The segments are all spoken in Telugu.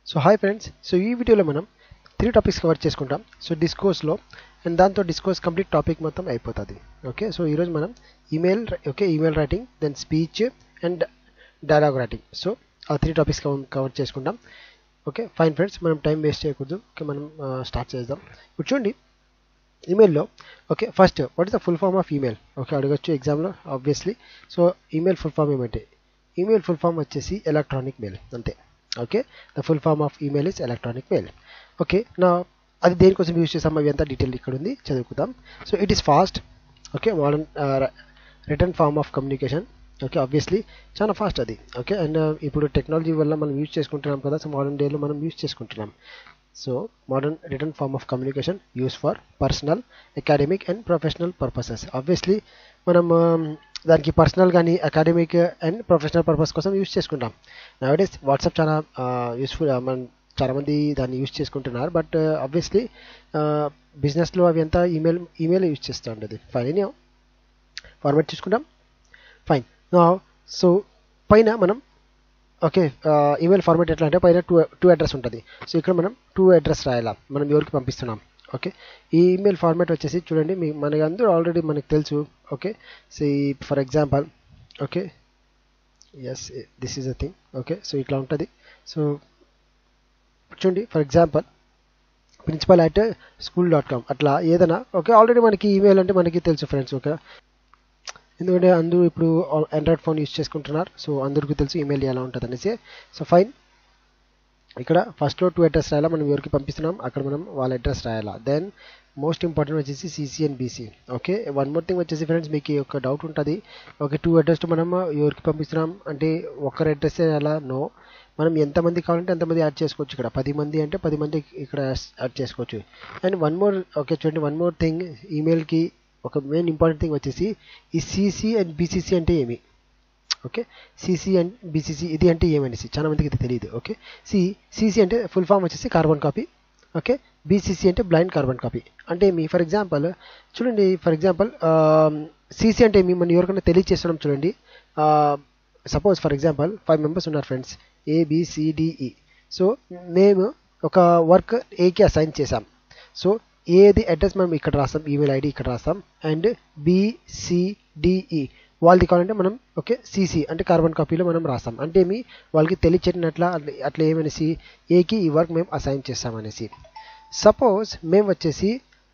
సో హాయ్ ఫ్రెండ్స్, సో ఈ వీడియోలో మనం 3 టాపిక్స్ కవర్ చేసుకుంటాం. సో డిస్కోర్స్లో అండ్ దాంతో డిస్కోర్స్ కంప్లీట్ టాపిక్ మొత్తం అయిపోతుంది. ఓకే, సో ఈరోజు మనం email writing, then speech and dialogue writing. So ఆ 3 టాపిక్స్ కవర్ చేసుకుంటాం. ఓకే ఫైన్ ఫ్రెండ్స్, మనం టైం వేస్ట్ చేయకూడదు. ఓకే, మనం స్టార్ట్ చేద్దాం. ఇప్పుడు చూడండి, ఈమెయిల్లో okay first what is the full form of email. Okay, అడగచ్చు ఎగ్జామ్లో obviously. So email full form ఏమంటే, ఈమెయిల్ ఫుల్ ఫామ్ వచ్చేసి ఎలక్ట్రానిక్ మెయిల్ అంతే. Okay, the full form of email is electronic mail. Okay, నా అది దేనికోసం యూజ్ చేసాం అవి అంతా డీటెయిల్ ఇక్కడ ఉంది, చదువుకుందాం. So it is fast. Okay, modern return form of communication. Okay, obviously చాలా ఫాస్ట్ అది. ఓకే, అండ్ ఇప్పుడు టెక్నాలజీ వల్ల మనం యూజ్ చేసుకుంటున్నాం కదా, సో మోడర్న్ డేలో మనం యూజ్ చేసుకుంటున్నాం. So modern return form of communication use for personal, academic and professional purposes. Obviously మనం దానికి పర్సనల్ కానీ అకాడమిక్ అండ్ ప్రొఫెషనల్ పర్పస్ కోసం యూజ్ చేసుకుంటాం. నవడేస్ వాట్సాప్ చాలా యూస్ఫుల్, మనం చాలామంది దాన్ని యూజ్ చేసుకుంటున్నారు. బట్ ఆబ్వియస్లీ బిజినెస్లో అవి అంతా ఈమెయిల్ యూజ్ చేస్తూ ఉండేది. ఫైన్, ఫార్మాట్ చూసుకుంటాం. ఫైన్, సో పైన మనం ఓకే ఈమెయిల్ ఫార్మాట్ ఎట్లా అంటే, పైన టూ అడ్రస్ ఉంటుంది. సో ఇక్కడ మనం టూ అడ్రస్ రాయాలా, మనం ఎవరికి పంపిస్తున్నాం. ఓకే, ఈ ఈమెయిల్ ఫార్మాట్ వచ్చేసి చూడండి, మనకి అందరూ ఆల్రెడీ మనకు తెలుసు. Okay, so for example okay yes this is a thing. Okay, so ఇట్లా ఉంటుంది. సో చూడండి, ఫర్ ఎగ్జాంపుల్ principal@school.com అట్లా ఏదైనా. ఓకే, ఆల్రెడీ మనకి ఈమెయిల్ అంటే మనకి తెలుసు ఫ్రెండ్స్. ఓకే, ఎందుకంటే అందరూ ఇప్పుడు ఆండ్రాయిడ్ ఫోన్ యూజ్ చేసుకుంటున్నారు. సో అందరికీ తెలుసు ఈమెయిల్ ఎలా ఉంటుంది అనేసి. సో ఫైన్, ఇక్కడ ఫస్ట్లో టూ అడ్రస్ రాయాలా, మనం ఎవరికి పంపిస్తున్నాం అక్కడ మనం వాళ్ళ అడ్రస్ రాయాలా. దెన్ మోస్ట్ ఇంపార్టెంట్ వచ్చేసి CC and BC. Okay, one more thing వచ్చేసి ఫ్రెండ్స్, మీకు ఒక డౌట్ ఉంటుంది. ఓకే, టూ అడ్రస్ మనం ఎవరికి పంపిస్తున్నాం అంటే ఒక్కరి అడ్రస్ రాయాలా? నో, మనం ఎంతమంది కావాలంటే అంతమంది యాడ్ చేసుకోవచ్చు. ఇక్కడ 10 మంది అంటే 10 మంది ఇక్కడ యాడ్ చేసుకోవచ్చు. అండ్ వన్ మోర్, ఓకే చూడండి, వన్ మోర్ థింగ్, ఈమెయిల్కి ఒక మెయిన్ ఇంపార్టెంట్ థింగ్ వచ్చేసి ఈ సిసి అండ్ బీసీసీ అంటే ఏమి. ఓకే, సిసి అండ్ బీసీసీ ఇది అంటే ఏమనేసి చాలా మందికి ఇది తెలియదు. ఓకే, సిసి అంటే ఫుల్ ఫామ్ వచ్చేసి కార్బన్ కాపీ. ఓకే, బీసీసీ అంటే బ్లైండ్ కార్బన్ కాపీ. అంటే మీ ఫర్ ఎగ్జాంపుల్ చూడండి, ఫర్ ఎగ్జాంపుల్ సిసి అంటే మీ మనం ఎవరికైనా తెలియజేస్తున్నాం చూడండి. సపోజ్ ఫర్ ఎగ్జాంపుల్ 5 మెంబర్స్ ఉన్నారు ఫ్రెండ్స్, ఏబిసిడిఈ. సో మేము ఒక వర్క్ ఏకి అసైన్ చేసాం. సో ఏది అడ్రస్ మనం ఇక్కడ రాస్తాం, ఈమెయిల్ ఐడి ఇక్కడ రాస్తాం. అండ్ బిసిడిఈ వాళ్ళది కావాలంటే మనం ఓకే సిసి అంటే కార్బన్ కాపీలో మనం రాస్తాం. అంటే మీ వాళ్ళకి తెలియచేటినట్ల అట్లా ఏమనేసి ఏకి ఈ వర్క్ మేము అసైన్ చేస్తామనేసి. సపోజ్ మేము వచ్చేసి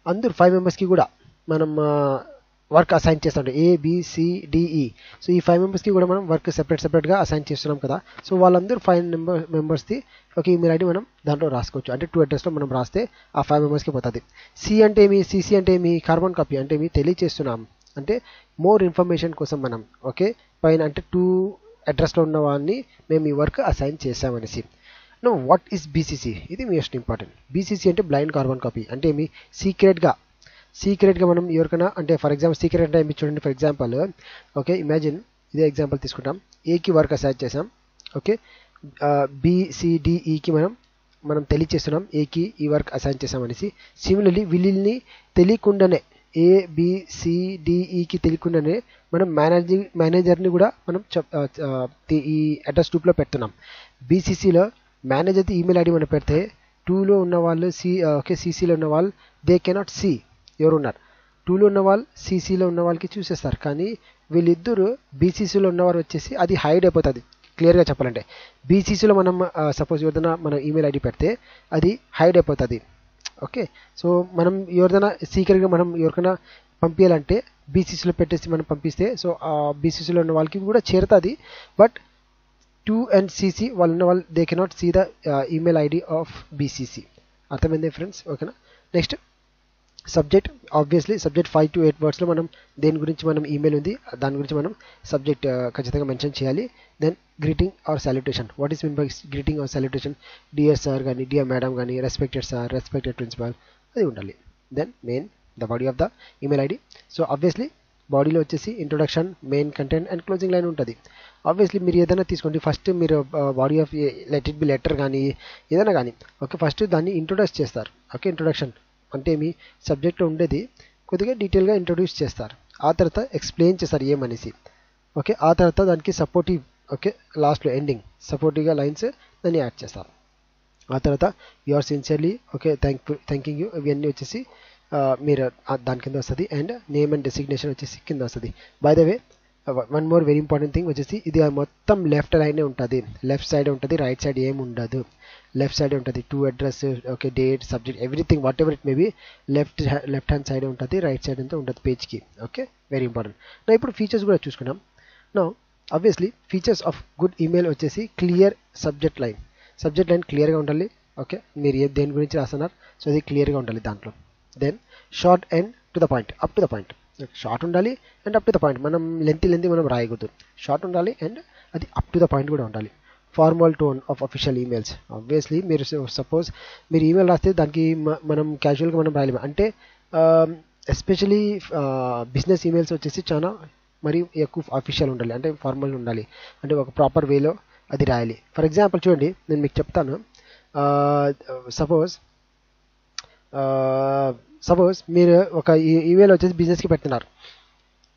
అందరూ 5 మెంబర్స్కి కూడా మనం వర్క్ అసైన్ చేస్తాం, ఏబిసిడిఈ. సో ఈ 5 మెంబర్స్కి కూడా మనం వర్క్ సెపరేట్గా అసైన్ చేస్తున్నాం కదా. సో వాళ్ళందరూ 5 మెంబర్స్ది ఒక ఈమెయిల్ ఐడి మనం దాంట్లో రాసుకోవచ్చు. అంటే టూ అడ్రస్లో మనం రాస్తే ఆ 5 మెంబర్స్కి పోతుంది. సిసి అంటే మీ కార్బన్ కాపీ అంటే మీ తెలియచేస్తున్నాం, అంటే మోర్ ఇన్ఫర్మేషన్ కోసం మనం ఓకే పైన అంటే 2 అడ్రస్లో ఉన్న వాళ్ళని మేము ఈ వర్క్ అసైన్ చేసామనేసి. No, what is BCC? ఇది మోస్ట్ ఇంపార్టెంట్. బీసీసీ అంటే బ్లైండ్ కార్బన్ కాపీ. అంటే మీ సీక్రెట్గా మనం ఎవరికైనా అంటే ఫర్ ఎగ్జాంపుల్ సీక్రెట్ అంటే మీరు చూడండి, ఫర్ ఎగ్జాంపుల్ ఓకే ఇమాజిన్ ఇదే ఎగ్జాంపుల్ తీసుకుంటాం. ఏకి వర్క్ అసైన్ చేసాం. ఓకే, బిసిడిఈకి మనం తెలియచేస్తున్నాం ఏకి ఈ వర్క్ అసైన్ చేసామనేసి. సిమిలర్లీ వీళ్ళని తెలియకుండానే ఏబిసిడిఈకి తెలియకుండానే మనం మేనేజర్ని కూడా మనం ఈ అడ్రస్ 2లో పెడుతున్నాం. బీసీసీలో మేనేజర్ది ఈమెయిల్ ఐడి మనం పెడితే 2లో ఉన్న వాళ్ళు సిసిలో ఉన్న వాళ్ళు దే కెనాట్ సీ ఎవరున్నారు. 2లో ఉన్న వాళ్ళు సిసిలో ఉన్న వాళ్ళకి చూసేస్తారు. కానీ వీళ్ళిద్దరూ బీసీసీలో ఉన్నవారు వచ్చేసి అది హైడ్ అయిపోతుంది. క్లియర్గా చెప్పాలంటే బీసీసీలో మనం సపోజ్ ఎవరిదైనా మనం ఈమెయిల్ ఐడి పెడితే అది హైడ్ అయిపోతుంది. ఓకే, సో మనం ఎవరిదైనా సీక్రెట్గా మనం ఎవరికైనా పంపించాలంటే బీసీసీలో పెట్టేసి మనం పంపిస్తే సో ఆ బీసీసీలో ఉన్న వాళ్ళకి కూడా చేరుతుంది. బట్ 2 అండ్ సిసి వాళ్ళు ఉన్న వాళ్ళు they cannot see the email ID of BCC. అర్థమైంది ఫ్రెండ్స్? ఓకేనా. Next subject. Obviously subject 5 to 8 వర్డ్స్లో మనం దేని గురించి మనం ఈమెయిల్ ఉంది దాని గురించి మనం సబ్జెక్ట్ ఖచ్చితంగా మెన్షన్ చేయాలి. Then greeting or salutation. What is mean by greeting or salutation? Dear sir కానీ డియర్ మేడం కానీ రెస్పెక్టెడ్ సార్, రెస్పెక్టెడ్ ప్రిన్సిపాల్, అది ఉండాలి. Then main the body of the email ID. So obviously బాడీలో వచ్చేసి introduction, main content and closing line ఉంటుంది. ఆబ్వియస్లీ మీరు ఏదైనా తీసుకోండి, ఫస్ట్ మీరు body of let it be letter కానీ ఏదైనా కానీ ఓకే ఫస్ట్ దాన్ని ఇంట్రొడ్యూస్ చేస్తారు. ఓకే, ఇంట్రొడక్షన్ అంటే మీ సబ్జెక్ట్లో ఉండేది కొద్దిగా డీటెయిల్గా ఇంట్రొడ్యూస్ చేస్తారు. ఆ తర్వాత ఎక్స్ప్లెయిన్ చేస్తారు ఏమనేసి. ఓకే, ఆ తర్వాత దానికి సపోర్టివ్ ఓకే లాస్ట్లో ఎండింగ్ సపోర్టివ్గా లైన్స్ దాన్ని యాడ్ చేస్తారు. ఆ తర్వాత yours sincerely okay thanking you ఇవన్నీ వచ్చేసి మీరు దాని కింద వస్తుంది. అండ్ నేమ్ అండ్ డెసిగ్నేషన్ వచ్చేసి కింద వస్తుంది. By the way one more very important thing వచ్చేసి ఇది మొత్తం లెఫ్ట్ లైనే ఉంటుంది, లెఫ్ట్ సైడ్ ఉంటుంది, రైట్ సైడ్ ఏమి ఉండదు. లెఫ్ట్ సైడ్ ఉంటుంది to address okay date subject everything what ever it may be left hand side ఉంటుంది, రైట్ సైడ్ అంతా ఉంటుంది పేజ్కి. Okay very important. నా ఇప్పుడు ఫీచర్స్ కూడా చూసుకున్నాం. నా obviously features of good email వచ్చేసి క్లియర్ సబ్జెక్ట్ లైన్ క్లియర్గా ఉండాలి. ఓకే మీరు దేని గురించి రాస్తున్నారు సో అది క్లియర్గా ఉండాలి దాంట్లో. Then short and to the point, up to the point. Short ఉండాలి and up to the point. మనం లెంతీ మనం రాయకూడదు. షార్ట్ ఉండాలి అండ్ అది అప్ టు ద పాయింట్ కూడా ఉండాలి. Formal tone of official emails. Obviously మీరు సపోజ్ మీరు ఈమెయిల్ రాస్తే దానికి మనం క్యాజువల్గా మనం రాయలేము. అంటే ఎస్పెషలీ బిజినెస్ ఈమెయిల్స్ వచ్చేసి చాలా మరి ఎక్కువ అఫీషియల్ ఉండాలి, అంటే ఫార్మల్ ఉండాలి, అంటే ఒక ప్రాపర్ వేలో అది రాయాలి. ఫర్ ఎగ్జాంపుల్ చూడండి నేను మీకు చెప్తాను. సపోజ్ మీరు ఒక ఈమెయిల్ వచ్చేసి బిజినెస్కి పెడుతున్నారు.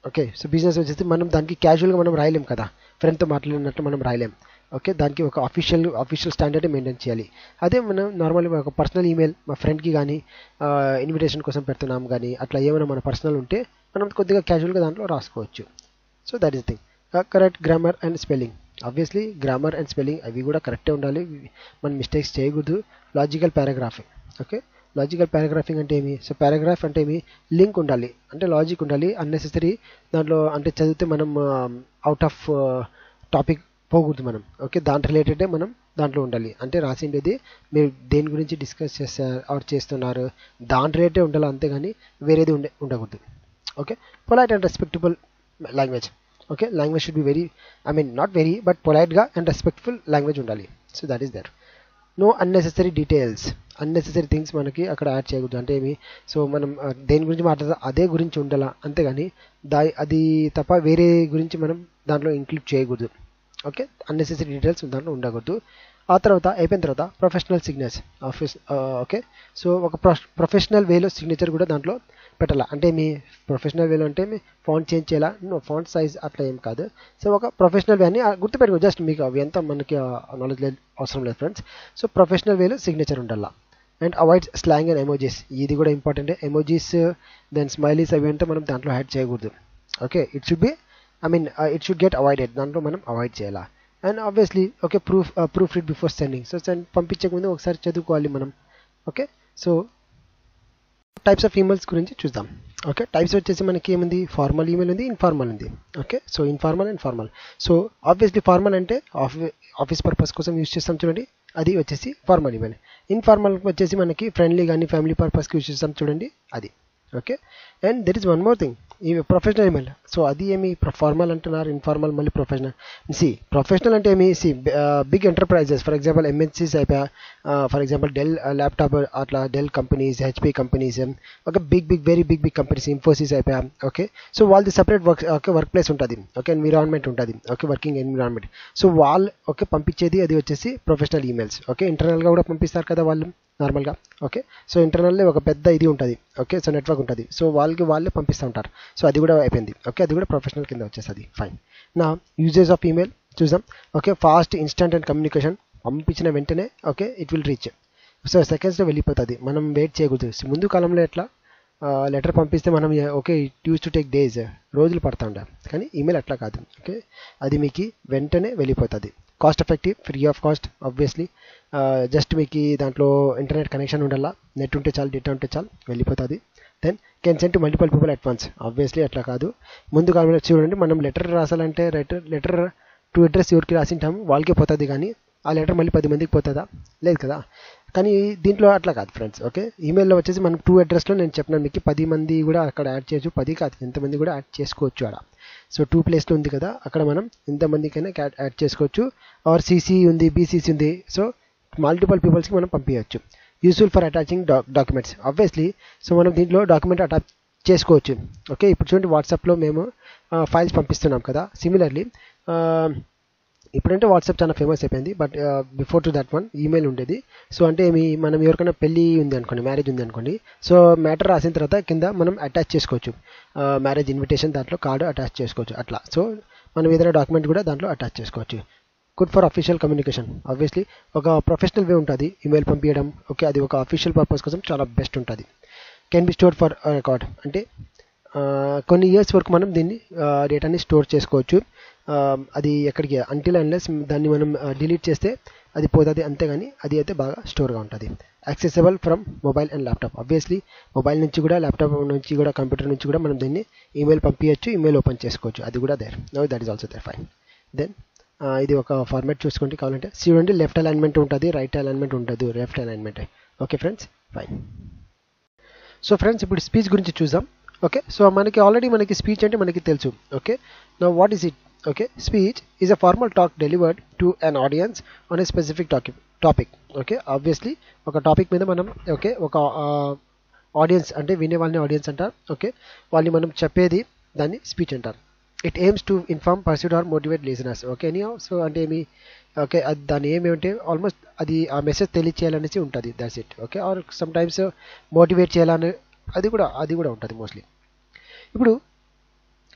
ఓకే సో బిజినెస్ వచ్చేసి మనం దానికి క్యాజువల్గా మనం రాయలేం కదా, ఫ్రెండ్తో మాట్లాడినట్టు మనం రాయలేం. ఓకే దానికి ఒక అఫీషియల్ స్టాండర్డ్ మెయింటైన్ చేయాలి. అదే మనం నార్మల్గా ఒక పర్సనల్ ఈమెయిల్ మా ఫ్రెండ్కి కానీ ఇన్విటేషన్ కోసం పెడుతున్నాం కానీ అట్లా ఏమైనా మన పర్సనల్ ఉంటే మనం కొద్దిగా క్యాజువల్గా దాంట్లో రాసుకోవచ్చు. So that is thing. Correct grammar and spelling. Obviously grammar and spelling అవి కూడా కరెక్టే ఉండాలి, మనం మిస్టేక్స్ చేయకూడదు. లాజికల్ పారాగ్రాఫింగ్. ఓకే లాజికల్ పారాగ్రాఫింగ్ అంటే ఏమి? సో పారాగ్రాఫ్ అంటే ఏమి? లింక్ ఉండాలి, అంటే లాజిక్ ఉండాలి. అన్నెసెసరీ దాంట్లో అంటే చదివితే మనం అవుట్ ఆఫ్ టాపిక్ పోకూడదు మనం. ఓకే దాంట్ రిలేటెడే మనం దాంట్లో ఉండాలి. అంటే రాసిండేది మీరు దేని గురించి డిస్కస్ చేస్తున్నారు దాని రిలేటెడ్ ఉండాలి, అంతేగాని వేరేది ఉండకూడదు. Okay polite and respectable language. Okay language should be very not very but పొలైట్గా అండ్ రెస్పెక్ట్ఫుల్ లాంగ్వేజ్ ఉండాలి. So that is that. No unnecessary details. Unnecessary things మనకి అక్కడ యాడ్ చేయకూడదు. అంటే ఏమి? సో మనం దేని గురించి మాట్లాడతా అదే గురించి ఉండాలా, అంతేగాని అది తప్ప వేరే గురించి మనం దాంట్లో ఇంక్లూడ్ చేయకూడదు. ఓకే అన్నెసెసరీ డీటెయిల్స్ దాంట్లో ఉండకూడదు. ఆ తర్వాత అయిపోయిన తర్వాత ప్రొఫెషనల్ సిగ్నేచర్ ఓకే సో ఒక ప్రొఫెషనల్ వేలో సిగ్నేచర్ కూడా దాంట్లో పెట్టాలా. అంటే మీ ప్రొఫెషనల్ వేలో అంటే మీ ఫాంట్ చేంజ్ చేయాలా, ఫాంట్ సైజ్ అట్లా ఏం కాదు. సో ఒక ప్రొఫెషనల్ వే అని గుర్తుపెట్టుకో, జస్ట్ మీకు అవి ఎంత మనకి నాలెడ్జ్ అవసరం లేదు ఫ్రెండ్స్. సో ప్రొఫెషనల్ వేలో సిగ్నేచర్ ఉండాలా. And avoid slang and emojis. ఇది కూడా ఇంపార్టెంట్. ఎమోజీస్ దెన్ స్మైలీస్ అవి అంటే మనం దాంట్లో యాడ్ చేయకూడదు. Okay it should B it should get avoided, దాంట్లో మనం అవాయిడ్ చేయాలా. And obviously okay proof read before sending. So పంపించే ముందు ఒకసారి చదువుకోవాలి మనం. Okay so types of emails గురించి చూద్దాం. ఓకే టైప్స్ వచ్చేసి మనకి ఏముంది? ఫార్మల్ ఈమెయిల్ ఉంది, ఇన్ఫార్మల్ ఉంది. Okay so informal and formal. So obviously formal అంటే ఆఫీస్ పర్పస్ కోసం యూజ్ చేస్తాం చూడండి, అది వచ్చేసి ఫార్మల్ ఈమెయిల్. ఇన్ఫార్మల్ వచ్చేసి మనకి ఫ్రెండ్లీ కానీ ఫ్యామిలీ పర్పస్కి యూజ్ చేస్తాం చూడండి, అది. Okay and there is one more thing, ఈ ప్రొఫెషనల్ ఈమెయిల్. సో అది ఏమి? ఫార్మల్ అంటున్నారు, ఇన్ఫార్మల్ మళ్ళీ ప్రొఫెషనల్. ప్రొఫెషనల్ అంటే ఏమి? Big enterprises for example MNCs అయిపోయా, ఫర్ ఎగ్జాంపుల్ డెల్ ల్యాప్టాప్ అట్లా Dell companies, HP companies, okay very big companies, Infosys అయిపోయా. ఓకే సో వాళ్ళది సపరేట్ వర్క్ ప్లేస్ ఉంటుంది. ఓకే ఎన్విరాన్మెంట్ ఉంటుంది. Okay working environment. సో వాళ్ళు ఓకే పంపించేది అది వచ్చేసి ప్రొఫెషనల్ ఈమెయిల్స్. ఓకే ఇంటర్నల్గా కూడా పంపిస్తారు కదా వాళ్ళు నార్మల్గా. ఓకే సో ఇంటర్నల్లే ఒక పెద్ద ఇది ఉంటుంది. ఓకే సో నెట్వర్క్ ఉంటుంది. సో వాళ్ళే పంపిస్తూ ఉంటారు. సో అది కూడా అయిపోయింది. ఓకే అది కూడా ప్రొఫెషనల్ కింద వచ్చేస్తుంది. ఫైన్. నా యూజెస్ ఆఫ్ ఈమెయిల్ చూద్దాం. Okay fast, instant and communication. పంపించిన వెంటనే okay it will reach. So సెకండ్స్లో వెళ్ళిపోతుంది, మనం వెయిట్ చేయకూడదు. ముందు కాలంలో ఎట్లా లెటర్ పంపిస్తే మనం okay it use to take days, రోజులు పడుతూ ఉంటారు. కానీ ఈమెయిల్ అట్లా కాదు. ఓకే అది మీకు వెంటనే వెళ్ళిపోతుంది. Cost effective, free of cost. Obviously just మీకు దాంట్లో ఇంటర్నెట్ కనెక్షన్ ఉండాలా, నెట్ ఉంటే చాలు, డేటా ఉంటే చాలు, వెళ్ళిపోతుంది. Then can send to multiple people at once. Obviously అట్లా కాదు. ముందు కాలంలో చూడండి, మనం లెటర్ రాసాలంటే లెటర్ టు అడ్రస్ ఎవరికి రాసింటాము వాళ్ళకే పోతుంది, కానీ ఆ లెటర్ మళ్ళీ 10 మందికి పోతుందా? లేదు కదా. కానీ దీంట్లో అట్లా కాదు ఫ్రెండ్స్. ఓకే ఈమెయిల్లో వచ్చేసి మనం 2 అడ్రస్లో నేను చెప్పినాను మీకు 10 మంది కూడా అక్కడ యాడ్ చేయొచ్చు. 10 కాదు ఎంతమంది కూడా యాడ్ చేసుకోవచ్చు ఆడ. సో 2 ప్లేస్లో ఉంది కదా, అక్కడ మనం ఎంతమందికైనా యాడ్ చేసుకోవచ్చు. ఆర్ సిసి ఉంది, బీసీసీ ఉంది. సో మల్టిపుల్ పీపుల్స్కి మనం పంపించవచ్చు. Useful for attaching documents. Obviously so మనం దీంట్లో డాక్యుమెంట్ అటాచ్ చేసుకోవచ్చు. ఓకే ఇప్పుడు చూడండి వాట్సాప్లో మేము ఫైల్స్ పంపిస్తున్నాం కదా. సిమిలర్లీ ఇప్పుడంటే వాట్సాప్ చాలా ఫేమస్ అయిపోయింది, but before to that one email ఉండేది. సో అంటే మనం ఎవరికైనా పెళ్ళి ఉంది అనుకోండి, మ్యారేజ్ ఉంది అనుకోండి, సో మ్యాటర్ రాసిన తర్వాత కింద మనం అటాచ్ చేసుకోవచ్చు. మ్యారేజ్ ఇన్విటేషన్ దాంట్లో కార్డు అటాచ్ చేసుకోవచ్చు అట్లా. సో మనం ఏదైనా డాక్యుమెంట్ కూడా దాంట్లో అటాచ్ చేసుకోవచ్చు. Good for official communication. Obviously ఒక ప్రొఫెషనల్ వే ఉంటుంది ఈమెయిల్ పంపించడం. ఓకే, అది ఒక అఫీషియల్ పర్పస్ కోసం చాలా బెస్ట్ ఉంటుంది. Can be store for record అంటే కొన్ని ఇయర్స్ వరకు మనం దీన్ని డేటాని స్టోర్ చేసుకోవచ్చు. అది ఎక్కడికి అంటిల్ అన్లెస్ దాన్ని మనం డిలీట్ చేస్తే అది పోతుంది, అంతేగాని అది అయితే బాగా స్టోర్గా ఉంటుంది. Accessible from mobile and laptop. Obviously mobile నుంచి కూడా, ల్యాప్టాప్ నుంచి కూడా, కంప్యూటర్ నుంచి కూడా మనం దీన్ని ఈమెయిల్ పంపించచ్చు, ఈమెయిల్ ఓపెన్ చేసుకోవచ్చు. అది కూడా there. No that is also there. Fine. Then ఇది ఒక ఫార్మాట్ చూసుకోండి కావాలంటే. చూడండి, లెఫ్ట్ అలైన్మెంట్ ఉంటుంది, రైట్ అలైన్మెంట్ ఉంటుంది, left alignment. Okay friends, fine. So friends, ఇప్పుడు స్పీచ్ గురించి చూద్దాం. ఓకే, సో మనకి స్పీచ్ అంటే మనకి తెలుసు. Okay, now what is it? Okay, speech is a formal talk delivered to an audience on a specific topic. Okay, obviously ఒక టాపిక్ మీద మనం ఒక ఆడియన్స్ అంటే వినే వాళ్ళని ఆడియన్స్ అంటారు. ఓకే, వాళ్ళని మనం చెప్పేది దాన్ని స్పీచ్ అంటారు. It aims to inform, persuade or motivate listeners. Okay, anyhow, so అంటే ఓకే, అది దాని ఏమంటే ఆల్మోస్ట్ అది ఆ మెసేజ్ తెలియచేయాలనేసి ఉంటుంది. That's it. Okay, or sometimes motivate చేయాలని అది కూడా ఉంటుంది మోస్ట్లీ. ఇప్పుడు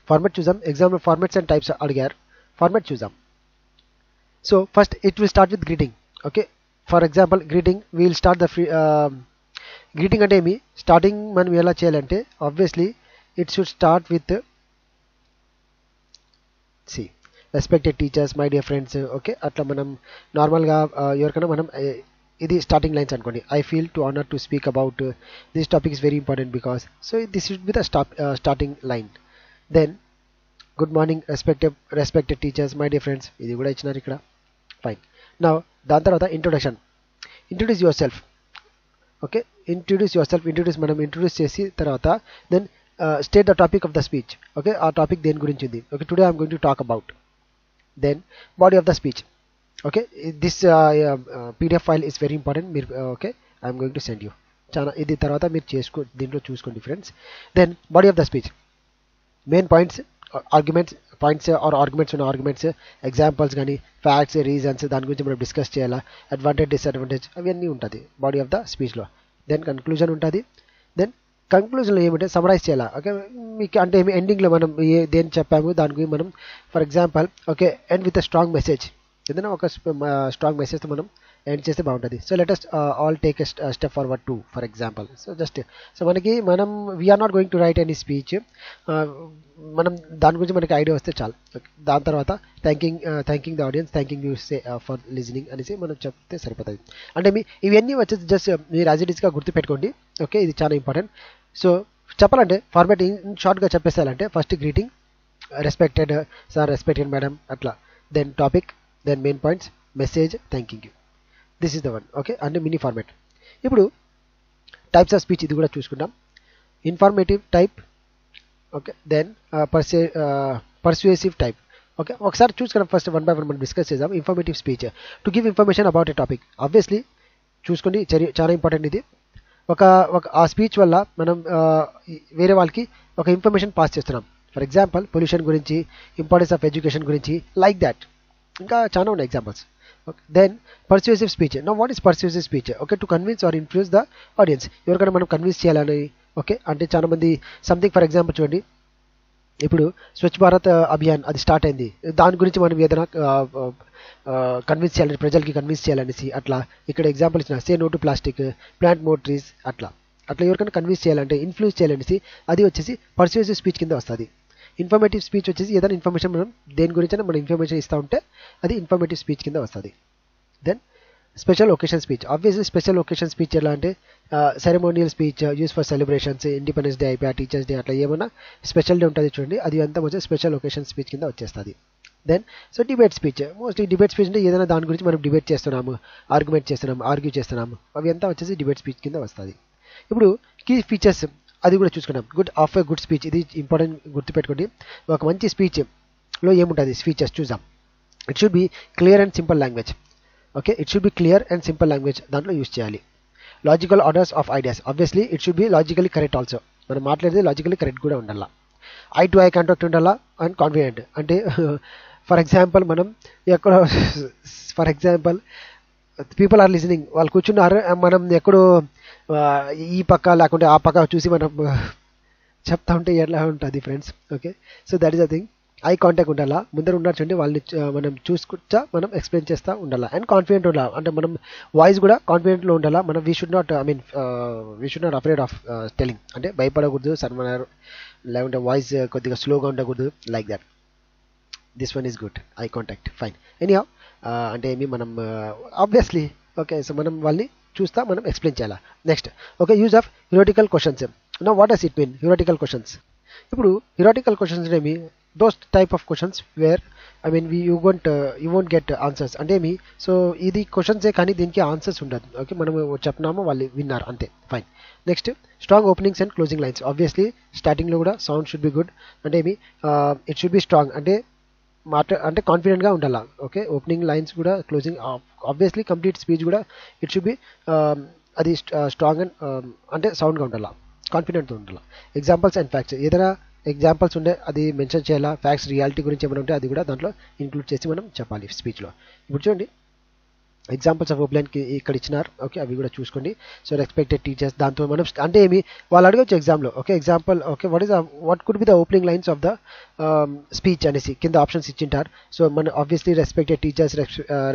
ఫార్మాట్ చూద్దాం. ఎగ్జాంపుల్ ఫార్మాట్స్ అండ్ టైప్స్ అడిగారు. ఫార్మాట్ చూద్దాం. So first it will start with greeting. Okay, for example greeting will start the greeting అంటే స్టార్టింగ్ మనం ఎలా చేయాలంటే obviously it should start with respected teachers, my dear friends. Okay, అట్లా మనం నార్మల్గా ఎవరికైనా మనం ఇది స్టార్టింగ్ లైన్స్ అనుకోండి. I feel to honour to speak about this topic is very important because. So this should be the starting line. Then good morning respected teachers, my dear friends, ఇది కూడా ఇచ్చినారు ఇక్కడ. ఫైన్. నా దాని తర్వాత introduce yourself. Okay, introduce మనం ఇంట్రొడ్యూస్ చేసి తర్వాత then state the topic of the speech. Okay, ఆ టాపిక్ దేని గురించి ఉంది. Okay, today I'm going to talk about. Then body of the speech. Okay, this PDF file is very important. మీరు okay, I'm going to send you. చాలా ఇది తర్వాత మీరు దీంట్లో చూసుకోండి friends. Then body of the speech, main points, arguments, examples కానీ ఫ్యాక్ట్స్, రీజన్స్, దాని గురించి మనం డిస్కస్ చేయాలా, అడ్వాంటేజ్, డిసడ్వాంటేజ్ అవన్నీ ఉంటుంది బాడీ ఆఫ్ ద స్పీచ్లో. దెన్ కన్క్లూజన్ ఉంటుంది. దెన్ కన్క్లూజన్లో ఏమంటే సమరైజ్ చేయాలా. ఓకే, మీకు అంటే ఎండింగ్లో మనం దేని చెప్పాము దాని గురించి మనం for example okay end with a strong message, ఏదైనా ఒక స్ట్రాంగ్ మెసేజ్తో మనం ఎండ్ చేస్తే బాగుంటుంది. So let us all take a step forward to for example. So మనం we're not going to write any speech, మనం దాని గురించి మనకి ఐడియా వస్తే చాలు. దాని తర్వాత thanking the audience, thanking you say for listening అనేసి మనం చెప్తే సరిపోతుంది. అంటే ఇవన్నీ వచ్చేసి జస్ట్ మీరు యాజ్ ఇట్ ఈస్గా గుర్తుపెట్టుకోండి. ఓకే, ఇది చాలా ఇంపార్టెంట్. సో చెప్పాలంటే ఫార్మాట్ షార్ట్గా చెప్పేసాలంటే first greeting, respected sir, respected madam, అట్లా. Then topic, then main points, message, thanking you. This is the one. Okay, అంటే మినీ ఫార్మాట్. ఇప్పుడు టైప్స్ ఆఫ్ స్పీచ్ ఇది కూడా చూసుకుంటాం. Informative type, okay, then persuasive type. Okay, ఒకసారి చూసుకున్నాం. ఫస్ట్ వన్ బై వన్ మనం డిస్కస్ చేద్దాం. Informative speech, to give information about a topic. Obviously చూసుకోండి, చాలా ఇంపార్టెంట్ ఇది. ఆ స్పీచ్ వల్ల మనం వేరే వాళ్ళకి ఒక ఇన్ఫర్మేషన్ పాస్ చేస్తున్నాం. ఫర్ ఎగ్జాంపుల్ పొల్యూషన్ గురించి, ఇంపార్టెన్స్ ఆఫ్ ఎడ్యుకేషన్ గురించి, లైక్ దాట్. ఇంకా చాలా ఉన్నాయి examples. Then persuasive speech. Now what is persuasive speech? Okay, to convince or influence the audience. ఎవరికైనా మనం కన్విన్స్ చేయాలని. ఓకే, అంటే చాలా మంది సంథింగ్ ఫర్ ఎగ్జాంపుల్ చూడండి, ఇప్పుడు స్వచ్ఛ భారత్ అభియాన్ అది స్టార్ట్ అయింది, దాని గురించి మనం ఏదైనా కన్విన్స్ చేయాలని, ప్రజలకి కన్విన్స్ చేయాలనేసి అట్లా. ఇక్కడ ఎగ్జాంపుల్ ఇచ్చిన say no to plastic, plant more trees, అట్లా ఎవరికైనా కన్విన్స్ చేయాలంటే, ఇన్ఫ్లూయెన్స్ చేయాలనేసి అది వచ్చేసి పర్సుయేసివ్ స్పీచ్ కింద వస్తుంది. ఇన్ఫర్మేటివ్ స్పీచ్ వచ్చేసి ఏదైనా ఇన్ఫర్మేషన్ మనం దేని గురించి మనం ఇన్ఫర్మేషన్ ఇస్తూ ఉంటే అది ఇన్ఫర్మేటివ్ స్పీచ్ కింద వస్తుంది. Then special occasion speech. Obviously special occasion speech ఎలా అంటే ceremonial speech use for celebrations, independence day అయిపోయి టీచర్స్ డే అట్లా ఏమైనా స్పెషల్ డే ఉంటుంది చూడండి, అది అంతా వచ్చే స్పెషల్ ఒకేషన్ స్పీచ్ కింద వచ్చేస్తుంది. Then so debate speech. Mostly debate speech అంటే ఏదైనా దాని గురించి మనం డిబేట్ చేస్తున్నాము, ఆర్గ్యూ చేస్తున్నాము, అవి అంతా వచ్చేసి డిబేట్ స్పీచ్ కింద వస్తుంది. ఇప్పుడు కీ ఫీచర్స్ అది కూడా చూసుకున్నాం. గుడ్ స్పీచ్, ఇది ఇంపార్టెంట్ గుర్తుపెట్టుకోండి. ఒక మంచి స్పీచ్లో ఏముంటుంది ఫీచర్స్ చూద్దాం. It should be clear and simple language. Okay, it should be clear and simple language దాంట్లో యూస్ చేయాలి. Logical orders of ideas. Obviously it should B logically correct also. మనం మాట్లాడేది లాజికలీ కరెక్ట్ కూడా ఉండాలా. ఐ టు ఐ కాంటాక్ట్ ఉండాలా అండ్ కాన్ఫిడెంట్. అంటే ఫర్ ఎగ్జాంపుల్ మనం ఎక్కడో పీపుల్ ఆర్ లిజనింగ్, వాళ్ళు కూర్చున్నారు, మనం ఎక్కడో ఈ పక్క లేకుంటే ఆ పక్క చూసి మనం చెప్తా ఉంటే ఎట్లా ఉంటుంది friends. Okay, so that is the thing. Eye contact ఉండాలా, ముందర ఉన్నారు చూడండి వాళ్ళని మనం చూసుకుంటా మనం ఎక్స్ప్లెయిన్ చేస్తూ ఉండాలా. అండ్ కాన్ఫిడెంట్ ఉండాలి, అంటే మనం వాయిస్ కూడా కాన్ఫిడెంట్లో ఉండాలా. మనం we should not we should not afraid of telling, అంటే భయపడకూడదు, సన్మానారు లేకుంటే వాయిస్ కొద్దిగా స్లోగా ఉండకూడదు, like that. This one is good, eye contact, fine. Anyhow అంటే ఏమి మనం ఆబ్వియస్లీ ఓకే, సో మనం వాళ్ళని చూస్తా మనం ఎక్స్ప్లెయిన్ చేయాలా. Next okay, use of theoretical questions. Know what does it mean theoretical questions? ఇప్పుడు థియరిటికల్ క్వశ్చన్స్ ఏమి, those type of questions where I mean you won't get answers. అంటే ఏమి, సో ఇది క్వశ్చన్సే కానీ దీనికి ఆన్సర్స్ ఉండదు. ఓకే, మనం చెప్పినామో వాళ్ళు విన్నారు అంతే, fine. Next strong openings and closing lines. Obviously స్టార్టింగ్లో కూడా సౌండ్ షుడ్ బి గుడ్, అంటే ఏమి ఇట్ షుడ్ బి స్ట్రాంగ్, అంటే అంటే కాన్ఫిడెంట్గా ఉండాలా. ఓకే, ఓపెనింగ్ లైన్స్ కూడా, క్లోజింగ్ ఆబ్వియస్లీ కంప్లీట్ స్పీచ్ కూడా ఇట్ షుడ్ బి అది స్ట్రాంగ్ అండ్ అంటే సౌండ్గా ఉండాలా, కాన్ఫిడెంట్తో ఉండాలా. ఎగ్జాంపుల్స్ అండ్ ఫ్యాక్ట్స్, ఏదైనా ఎగ్జాంపుల్స్ ఉండే అది మెన్షన్ చేయాలా. ఫ్యాక్ట్స్ రియాలిటీ గురించి ఏమైనా ఉంటే అది కూడా దాంట్లో ఇంక్లూడ్ చేసి మనం చెప్పాలి స్పీచ్లో. ఇప్పుడు చూడండి ఎగ్జాంపుల్స్ ఆఫ్ ఓపెన్కి ఇక్కడ ఇచ్చినారు. ఓకే, అవి కూడా చూసుకోండి. సో రెస్పెక్టెడ్ టీచర్స్, దాంతో మనం అంటే ఏమి వాళ్ళు అడగవచ్చు ఎగ్జామ్లో. Okay, example okay what could be the opening lines of the speech అనేసి కింద ఆప్షన్స్ ఇచ్చింటారు. సో మన obviously respected teachers,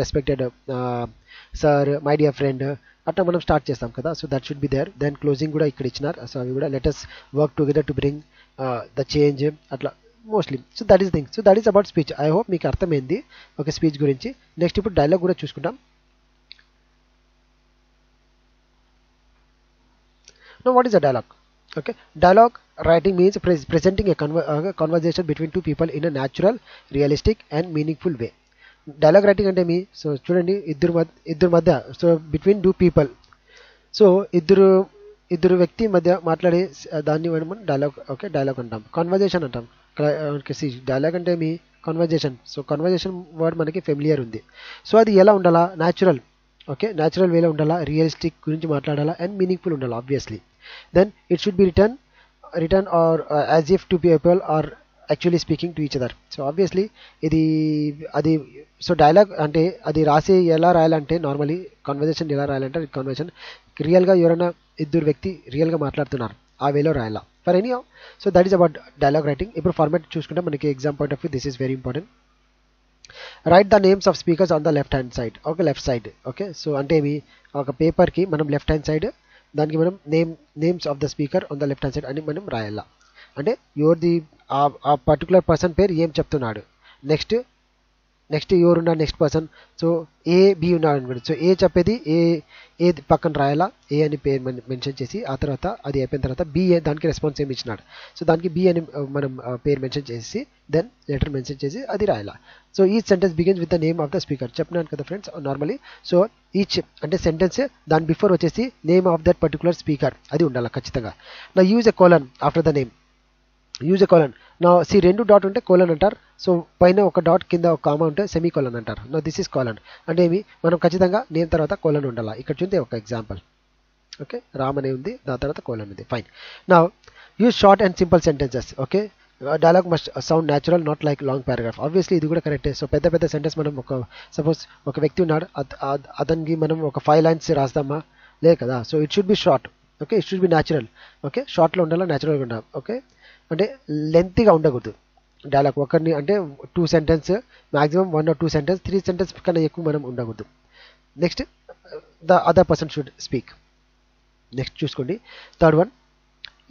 respected sir, my dear friend, అట్లా మనం స్టార్ట్ చేస్తాం కదా. So that should be there. Then closing కూడా ఇక్కడ ఇచ్చినారు. సో అవి కూడా let us work together to bring the change, అట్లా mostly. So that is thing. So that is about speech. I hope మీకు అర్థమైంది ఓకే స్పీచ్ గురించి. నెక్స్ట్ ఇప్పుడు డైలాగ్ కూడా చూసుకుంటాం. Now what is a dialogue? Okay, dialogue writing means presenting a conversation between two people in a natural, realistic and meaningful way. Dialogue writing అంటే మీ, సో చూడండి ఇద్దరు మధ్య, so between two people, so ఇద్దరు వ్యక్తి మధ్య మాట్లాడే దాన్ని మనం డైలాగ్, ఓకే డైలాగ్ అంటాం. కాన్వర్జేషన్ అంటాం. డైలాగ్ అంటే మీ కాన్వర్జేషన్. సో కాన్వర్జేషన్ వర్డ్ మనకి ఫెమిలియర్ ఉంది. సో అది ఎలా ఉండాలా, న్యాచురల్. ఓకే, న్యాచురల్ వేలో ఉండాలా, రియలిస్టిక్ గురించి మాట్లాడాలా, అండ్ మీనింగ్ఫుల్ ఉండాలా obviously. Then it should be return or as if two people are actually speaking to each other. So obviously అది సో డైలాగ్ అంటే అది రాసి ఎలా రాయాలంటే, నార్మలీ కాన్వర్జేషన్ ఎలా రాయాలంటే, కాన్వర్జేషన్ రియల్గా ఎవరైనా ఇద్దరు వ్యక్తి రియల్గా మాట్లాడుతున్నారు ఆ వేలో రాయాలా for any. So that is about dialogue writing. ఇప్పుడు ఫార్మాట్ చూసుకుంటే మనకి exam point of view this is very important. Write the names of speakers on the left hand side. Okay, left side. Okay, so అంటే ఒక పేపర్కి మనం లెఫ్ట్ హ్యాండ్ సైడ్ దానికి మనం names of the speaker on the left hand side అని మనం రాయాలా. అంటే ఎవరిది ఆ పర్టికులర్ పర్సన్ పేరు ఏం చెప్తున్నాడు. నెక్స్ట్ ఎవరున్నాడు next person. So A B ఉన్నాడు అనుకోండి. సో ఏ చెప్పేది ఏ పక్కన రాయాలా, ఏ అని పేరు మెన్షన్ చేసి, ఆ తర్వాత అది అయిపోయిన తర్వాత బి దానికి రెస్పాన్స్ ఏమి ఇచ్చినాడు. సో దానికి బి అని మనం పేరు మెన్షన్ చేసి దెన్ లెటర్ మెన్షన్ చేసి అది రాయాలా. So each sentence begins with the name of the speaker. చెప్పినాను కదా ఫ్రెండ్స్ నార్మలీ. సో ఈచ్ అంటే సెంటెన్స్ దాని బిఫోర్ వచ్చేసి name of that particular speaker అది ఉండాలి ఖచ్చితంగా. నా use a colon after the name. Use a colon. నా రెండు డాట్ ఉంటే కోలన్ అంటారు. సో పైన ఒక డాట్ కింద ఒక కామా ఉంటే సెమీ కోలన్ అంటారు. నా దిస్ ఈస్ కోలన్. అంటే మనం ఖచ్చితంగా నేమ్ తర్వాత కోలన్ ఉండాలి. ఇక్కడ చూస్తే ఒక ఎగ్జాంపుల్. ఓకే, రామ్ అనే ఉంది, దాని తర్వాత కోలన్ ఉంది, ఫైన్. నా use short and simple sentences. Okay, dialogue must sound natural, not like long paragraph. Obviously ఇది కూడా కరెక్టే. సో పెద్ద సెంటెన్స్ మనం సపోజ్ ఒక వ్యక్తి ఉన్నాడు, అతనికి మనం ఒక 5 lines రాస్తామా, లేదు కదా. So it should be short. Okay, it should be natural. Okay, షార్ట్లో ఉండాలా, న్యాచురల్గా ఉండాలి. ఓకే, అంటే లెంతీగా ఉండకూడదు డైలాగ్. ఒకరిని అంటే 2 sentences maximum 1 or 2 sentences, 3 sentences కన్నా ఎక్కువ మనం ఉండకూడదు. Next the other person should speak. Next చూసుకోండి third one,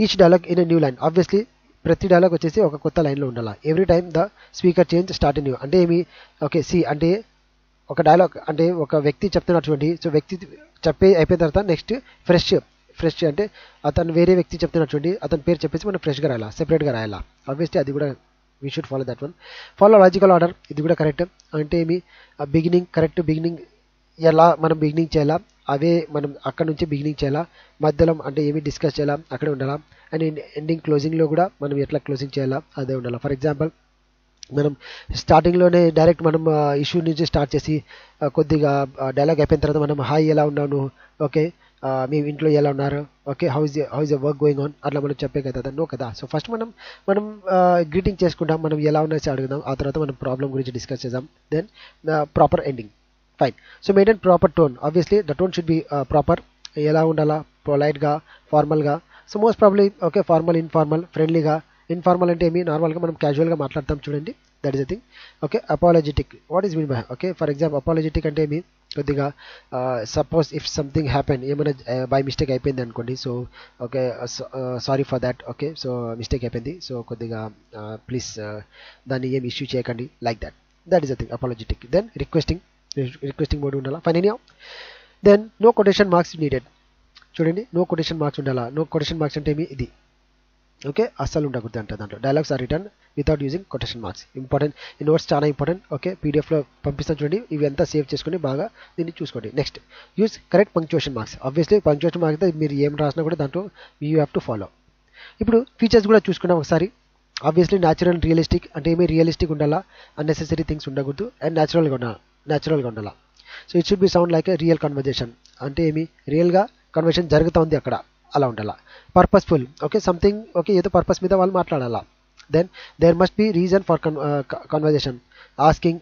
each dialogue in a new line. Obviously ప్రతి డైలాగ్ వచ్చేసి ఒక కొత్త లైన్లో ఉండాలి. Every time the speaker change start new. అంటే ఓకే అంటే ఒక డైలాగ్ అంటే ఒక వ్యక్తి చెప్తున్నారు చూడండి. సో వ్యక్తి అయిపోయిన తర్వాత నెక్స్ట్ ఫ్రెష్ అంటే అతను వేరే వ్యక్తి చెప్తున్నారు చూడండి, అతని పేరు చెప్పేసి మనం ఫ్రెష్గా రాయాలా, సెపరేట్గా రాయాలా. ఆబ్వియస్లీ అది కూడా we should follow that one. Follow logical order, ఇది కూడా కరెక్ట్. అంటే బిగినింగ్ కరెక్ట్, బిగినింగ్ ఎలా మనం బిగినింగ్ చేయాలా, అవే మనం అక్కడ నుంచి బిగినింగ్ చేయాలా, మధ్యలో అంటే డిస్కస్ చేయాలా అక్కడే ఉండాలా, అండ్ ఎండింగ్ క్లోజింగ్లో కూడా మనం ఎట్లా క్లోజింగ్ చేయాలా అదే ఉండాలి. ఫర్ ఎగ్జాంపుల్ మనం స్టార్టింగ్లోనే డైరెక్ట్ మనం ఇష్యూ నుంచి స్టార్ట్ చేసి కొద్దిగా డైలాగ్ అయిపోయిన తర్వాత మనం హాయ్ ఎలా ఉన్నావు నువ్వు, ఓకే మీ ఇంట్లో ఎలా ఉన్నారు, ఓకే హౌ ఇస్ య వర్క్ గోయింగ్ ఆన్, అట్లా మనం చెప్పే కదా నో కదా. సో ఫస్ట్ మనం గ్రీటింగ్ చేసుకుంటాం, మనం ఎలా ఉన్నది అడుగుదాం, ఆ తర్వాత మనం ప్రాబ్లం గురించి డిస్కస్ చేద్దాం, then proper ending, fine. So maintain proper tone. Obviously the tone should be proper. ఎలా ఉండాలా, పొలైట్గా, ఫార్మల్గా. So most probably okay formal, informal, ఫ్రెండ్లీగా. ఇన్ఫార్మల్ అంటే నార్మల్గా మనం క్యాజువల్గా మాట్లాడతాం చూడండి, that is the thing. Okay, apologetic, what is mean by, okay for example apologetic అంటే మీ కొద్దిగా సపోజ్ ఇఫ్ సంథింగ్ హ్యాపెన్, ఏమైనా బై మిస్టేక్ అయిపోయింది అనుకోండి, so okay sorry for that, okay so mistake అయిపోయింది, సో కొద్దిగా ప్లీజ్ దాన్ని ఏం ఇష్యూ చేయకండి, like that, that is the thing apologetic. Then requesting mode ఉండాలా. Fine any. Then no quotation marks needed. చూడండి, నో కొటేషన్ మార్క్స్ ఉండాలా. నో కొటేషన్ మార్క్స్ అంటే ఇది, ఓకే అస్సలు ఉండకూడదు అంట. దాంట్లో dialogues are written without using quotation marks. Important, ఈ నోట్స్ చాలా ఇంపార్టెంట్. ఓకే, పీడిఎఫ్లో పంపిస్తాను చూడండి, ఇవి అంతా సేవ్ చేసుకుని బాగా దీన్ని చూసుకోండి. Next, use correct punctuation marks. Obviously punctuation marks అయితే మీరు ఏం రాసినా కూడా దాంట్లో యూ హ్యావ్ టు ఫాలో. ఇప్పుడు ఫీచర్స్ కూడా చూసుకున్నాం ఒకసారి. ఆబ్వియస్లీ న్యాచురల్, రియలిస్టిక్ అంటే ఏమి రియలిస్టిక్ ఉండాలా, అన్నెసెసరీ థింగ్స్ ఉండకూడదు, అండ్ న్యాచురల్గా ఉండాలా. So it should be sound like a real conversation, అంటే ఏమి రియల్గా కన్వర్జేషన్ జరుగుతూ ఉంది అక్కడ, అలా ఉండాలా. పర్పస్ఫుల్, ఓకే సంథింగ్, ఓకే ఏదో పర్పస్ మీద వాళ్ళు మాట్లాడాలా. Then there must be reason for conversation, asking,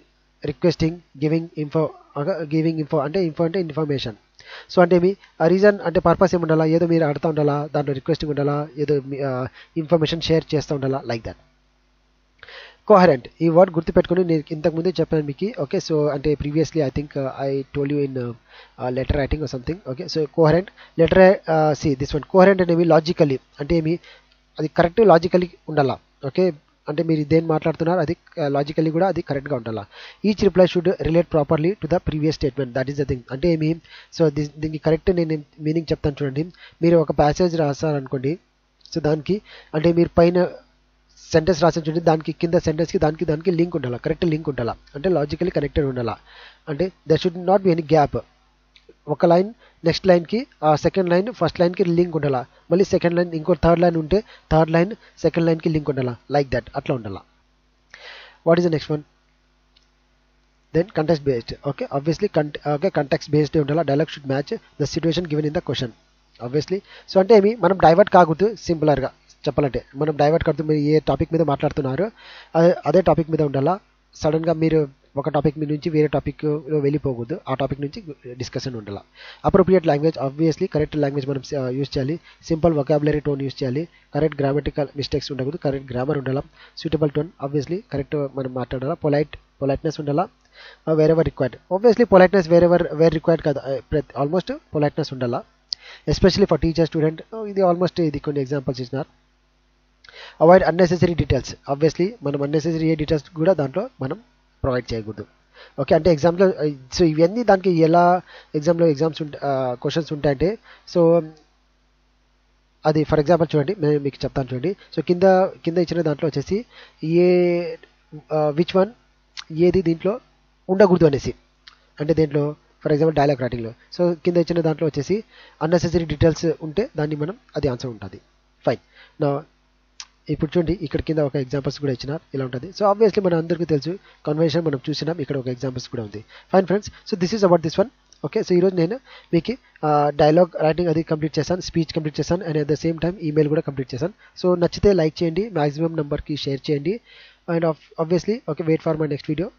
requesting, giving info అంటే ఇన్ఫర్మేషన్. సో అంటే మీ ఆ రీజన్ అంటే పర్పస్ ఏమి ఉండాలా, ఏదో మీరు అడుగుతూ ఉండాలా, దాంట్లో రిక్వెస్టింగ్ ఉండాలా, ఏదో ఇన్ఫర్మేషన్ షేర్ చేస్తూ ఉండాలా, లైక్ దట్. కోహరెంట్, ఈ వర్డ్ గుర్తుపెట్టుకుని నేను ఇంతకుముందే చెప్పాను మీకు. ఓకే, సో అంటే previously I think I told you in letter writing or something. Okay, so coherent letter, see this one coherent అనేవి లాజికల్లీ, అంటే ఏమి అది కరెక్ట్ లాజికల్లీ ఉండాలా. ఓకే, అంటే మీరు దేని మాట్లాడుతున్నారు అది లాజికల్లీ కూడా అది కరెక్ట్గా ఉండాలా. Each reply should relate properly to the previous statement, that is the thing. అంటే ఏమి, సో దీనికి కరెక్ట్ నేను మీనింగ్ చెప్తాను చూడండి. మీరు ఒక ప్యాసేజ్ రాస్తారనుకోండి, సో దానికి అంటే మీరు పైన సెంటెన్స్ రాసిన చూడండి, దానికి కింద సెంటెన్స్కి దానికి లింక్ ఉండాలా, కరెక్ట్ లింక్ ఉండాలా, అంటే లాజికలీ కనెక్టెడ్ ఉండాలా. అంటే there should not be any gap. ఒక లైన్ నెక్స్ట్ లైన్కి, ఆ సెకండ్ లైన్ ఫస్ట్ లైన్కి లింక్ ఉండాలా, మళ్ళీ సెకండ్ లైన్ ఇంకో థర్డ్ లైన్ ఉంటే థర్డ్ లైన్ సెకండ్ లైన్కి లింక్ ఉండాలా, లైక్ దట్, అట్లా ఉండాలా. What is the next one? Then context based. Okay obviously context based ఉండాలా. Dialogue should match the situation given in the question, obviously. So అంటే ఏమి మనం డైవర్ట్ కాకూడదు, సింపులర్గా చెప్పాలంటే మనం డైవర్ట్ కాదు. మీరు ఏ టాపిక్ మీద మాట్లాడుతున్నారో అదే టాపిక్ మీద ఉండాలా. సడన్గా మీరు ఒక టాపిక్ మీద నుంచి వేరే టాపిక్లో వెళ్ళిపోకూడదు, ఆ టాపిక్ నుంచి డిస్కషన్ ఉండాలి. Appropriate language, obviously correct language మనం యూజ్ చేయాలి. సింపుల్ వొకాబులరీ టోన్ యూజ్ చేయాలి. కరెక్ట్ గ్రామటికల్ మిస్టేక్స్ ఉండకూడదు, కరెక్ట్ గ్రామర్ ఉండాలా. సూటబుల్ టోన్, ఆబ్వియస్లీ కరెక్ట్ మనం మాట్లాడాలా. పొలైట్నెస్ ఉండాలా. Wherever required, obviously politeness where required కాదు, ఆల్మోస్ట్ పొలైట్నెస్ ఉండాలా. ఎస్పెషలీ ఫర్ టీచర్, స్టూడెంట్, ఇది ఆల్మోస్ట్ ఇది కొన్ని ఎగ్జాంపుల్స్ ఇచ్చినారు. అవాయిడ్ అన్నెసెసరీ డీటెయిల్స్, ఆబ్వియస్లీ మనం అన్నెసెసరీ డీటెయిల్స్ కూడా దాంట్లో మనం ప్రొవైడ్ చేయకూడదు. ఓకే, అంటే ఎగ్జామ్లో సో ఇవన్నీ దానికి ఎలా ఎగ్జామ్స్ క్వశ్చన్స్ ఉంటాయంటే, సో అది ఫర్ ఎగ్జాంపుల్ చూడండి, నేను మీకు చెప్తాను చూడండి. సో కింద ఇచ్చిన దాంట్లో వచ్చేసి విచ్ వన్ ఏది దీంట్లో ఉండకూడదు అనేసి, అంటే దేంట్లో ఫర్ ఎగ్జాంపుల్ డైలాగ్ రైటింగ్లో. సో కింద ఇచ్చిన దాంట్లో వచ్చేసి అన్నెసెసరీ డీటెయిల్స్ ఉంటే దాన్ని మనం అది ఆన్సర్ ఉంటుంది. ఫైన్. నా ఇప్పుడు చూడండి, ఇక్కడ కింద ఒక ఎగ్జాంపుల్స్ కూడా ఇచ్చినారు, ఇలా ఉంటుంది. సో ఆబ్వియస్లీ మన అందరికీ తెలుసు, కన్వర్జేషన్ మనం చూసినాం, ఇక్కడ ఒక ఎగ్జాంపుల్స్ కూడా ఉంది. Fine friends, so this is about this one. Okay, so ఈరోజు నేను మీకు డైలాగ్ రైటింగ్ అది కంప్లీట్ చేశాను, స్పీచ్ కంప్లీట్ చేశాను, and at the same time email కూడా కంప్లీట్ చేశాను. సో నచ్చితే లైక్ చేయండి, మ్యాక్సిమం నెంబర్కి షేర్ చేయండి, and obviously okay wait for my next video.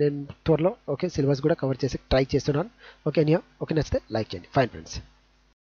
నేను త్వరలో ఓకే సిలబస్ కూడా కవర్ చేసి ట్రై చేస్తున్నాను. ఓకే నచ్చితే లైక్ చేయండి. Fine friends.